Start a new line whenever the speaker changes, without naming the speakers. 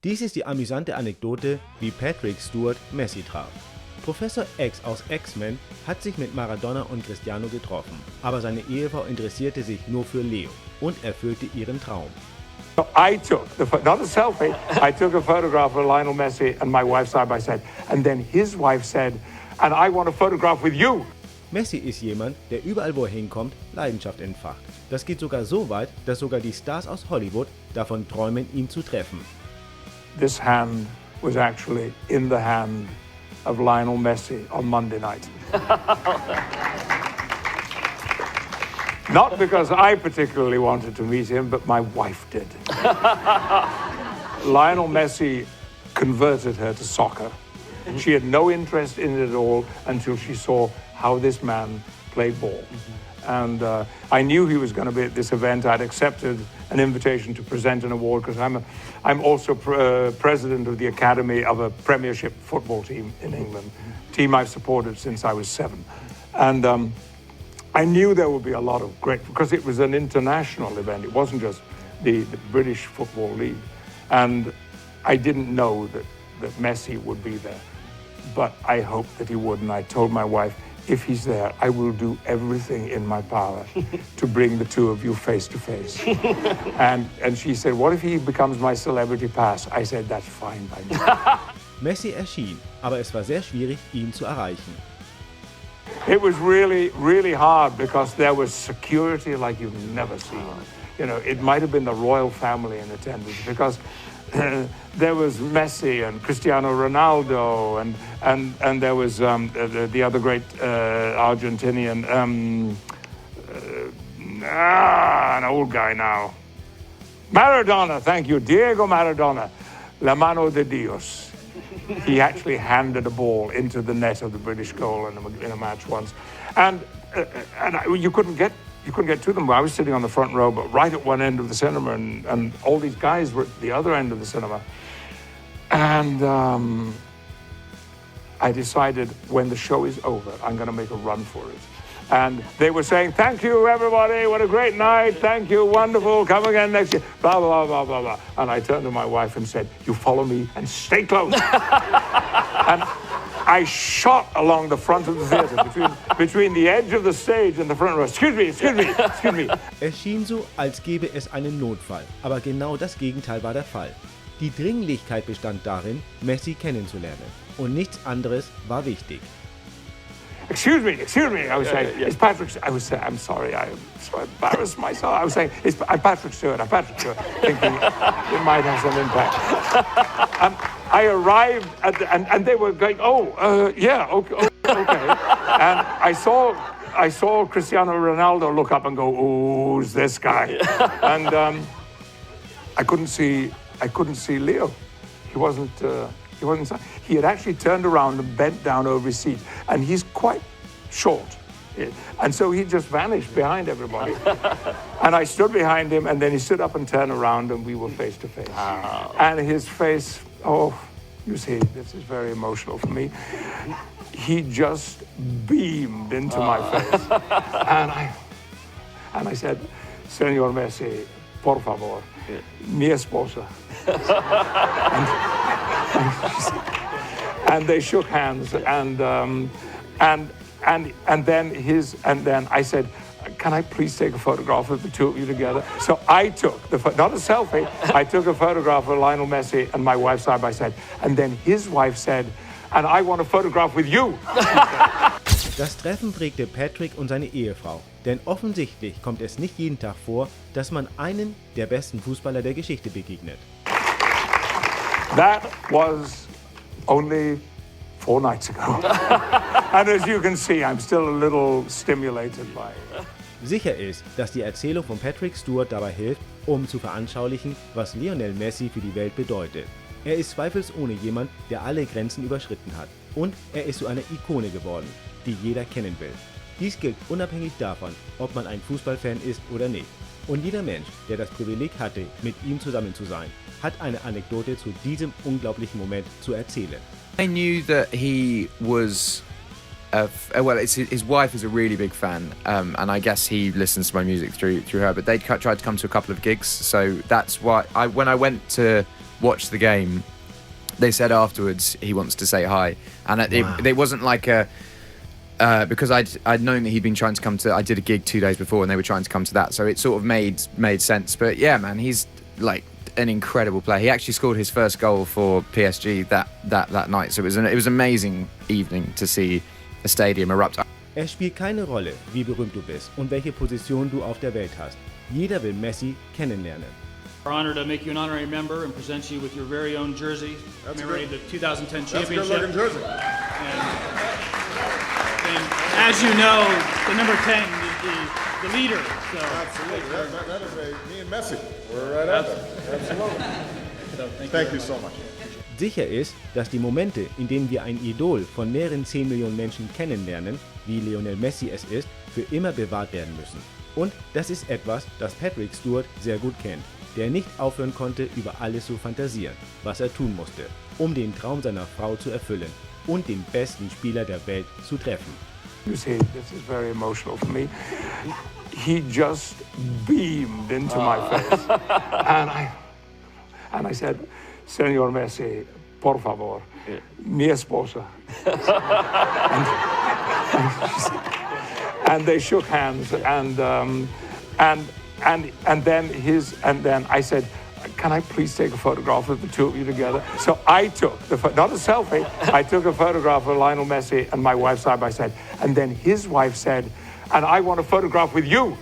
Dies ist die amüsante Anekdote, wie Patrick Stewart Messi traf. Professor X aus X-Men hat sich mit Maradona und Cristiano getroffen, aber seine Ehefrau interessierte sich nur für Leo und erfüllte ihren Traum.
So I took, not a selfie, I took a photograph of Lionel Messi and my wife side by side. And then his wife said, and I want a photograph with you.
Messi ist jemand, der überall wo er hinkommt, Leidenschaft entfacht. Das geht sogar so weit, dass sogar die Stars aus Hollywood davon träumen, ihn zu treffen.
This hand was actually in the hand of Lionel Messi on Monday night. Not because I particularly wanted to meet him, but my wife did. Lionel Messi converted her to soccer. She had no interest in it at all until she saw how this man played ball. And I knew he was going to be at this event. I'd accepted an invitation to present an award because I'm also president of the academy of a Premiership football team in England, team I've supported since I was 7. And I knew there would be a lot of great, because it was an international event. It wasn't just the British Football League. And I didn't know that Messi would be there. But I hoped that he would, and I told my wife, if he's there, I will do everything in my power to bring the two of you face to face. And she said, what if he becomes my celebrity pass? I said, that's fine by me.
Messi erschien, aber es war sehr schwierig, ihn zu erreichen.
It was really, really hard because there was security like you've never seen. You know, it might have been the royal family in attendance because there was Messi and Cristiano Ronaldo and there was the other great Argentinian, an old guy now. Maradona, thank you, Diego Maradona, La Mano de Dios. He actually handed a ball into the net of the British goal in a match once, and you couldn't get to them. I was sitting on the front row, but right at one end of the cinema, and all these guys were at the other end of the cinema. And I decided when the show is over, I'm going to make a run for it. And they were saying, thank you, everybody. What a great night. Thank you. Wonderful. Come again next year. Blah, blah, blah, blah, blah. And I turned to my wife and said, you follow me and stay close. And I shot along the front of the theater between the edge of the stage and the front row. Excuse me, excuse me, excuse me.
Es schien so, als gäbe es einen Notfall, aber genau das Gegenteil war der Fall. Die Dringlichkeit bestand darin, Messi kennenzulernen. Und nichts anderes war wichtig.
Excuse me, I was saying, it's Patrick, I'm sorry, I'm so embarrassed myself. I was saying, I'm Patrick Stewart, thinking it might have some impact. I arrived and they were going, yeah, okay. And I saw Cristiano Ronaldo look up and go, oh, who's this guy? And I couldn't see Leo. He wasn't. He had actually turned around and bent down over his seat, and he's quite short. And so he just vanished behind everybody. And I stood behind him, and then he stood up and turned around, and we were face to face. Wow. And his face, you see, this is very emotional for me. He just beamed into my face. And I said, Señor Messi, por favor, mi esposa. And they shook hands, and then I said, can I please take a photograph of the two of you together? So I took not a selfie, I took a photograph of Lionel Messi and my wife side by side. And then his wife said, and I want a photograph with you.
Das Treffen prägte Patrick und seine Ehefrau, denn offensichtlich kommt es nicht jeden Tag vor, dass man einen der besten Fußballer der Geschichte begegnet.
That was only 4 nights ago. And as you can see, I'm still a little stimulated by it.
Sicher ist, dass die Erzählung von Patrick Stewart dabei hilft, um zu veranschaulichen, was Lionel Messi für die Welt bedeutet. Er ist zweifelsohne jemand, der alle Grenzen überschritten hat. Und er ist zu einer Ikone geworden, die jeder kennen will. Dies gilt unabhängig davon, ob man ein Fußballfan ist oder nicht. Und jeder Mensch, der das Privileg hatte, mit ihm zusammen zu sein, hat eine Anekdote zu diesem unglaublichen Moment zu erzählen.
I knew that he was, his wife is a really big fan, and I guess he listens to my music through her. But they'd tried to come to a couple of gigs, so that's why when I went to watched the game, they said afterwards he wants to say hi, and it wasn't like a because I'd known that he'd been trying to come to. I did a gig 2 days before, and they were trying to come to that, so it sort of made sense. But yeah, man, he's like an incredible player. He actually scored his first goal for PSG that night, so it was an amazing evening to see a stadium erupt.
Es spielt keine Rolle, wie berühmt du bist und welche Position du auf der Welt hast. Jeder will Messi kennenlernen.
We're honored to make you an honorary member and present you with your very own jersey commemorating the 2010 championship.
That's a good-looking jersey.
And as you know, the number 10 is the leader. So.
Absolutely. That is me and Messi. We're right at that. Absolutely.
So
Thank you so much.
Sicher ist, dass die Momente, in denen wir ein Idol von mehreren 10 Millionen Menschen kennenlernen, wie Lionel Messi es ist, für immer bewahrt werden müssen. Und das ist etwas, das Patrick Stewart sehr gut kennt, der nicht aufhören konnte, über alles zu fantasieren, was er tun musste, um den Traum seiner Frau zu erfüllen und den besten Spieler der Welt zu treffen.
You see, this is very emotional for me. He just beamed into my face. And I said, Señor Messi, por favor, mi esposa. And they shook hands, and then I said, can I please take a photograph of the two of you together? So I took not a selfie, I took a photograph of Lionel Messi and my wife side by side, and then his wife said, and I want a photograph with you.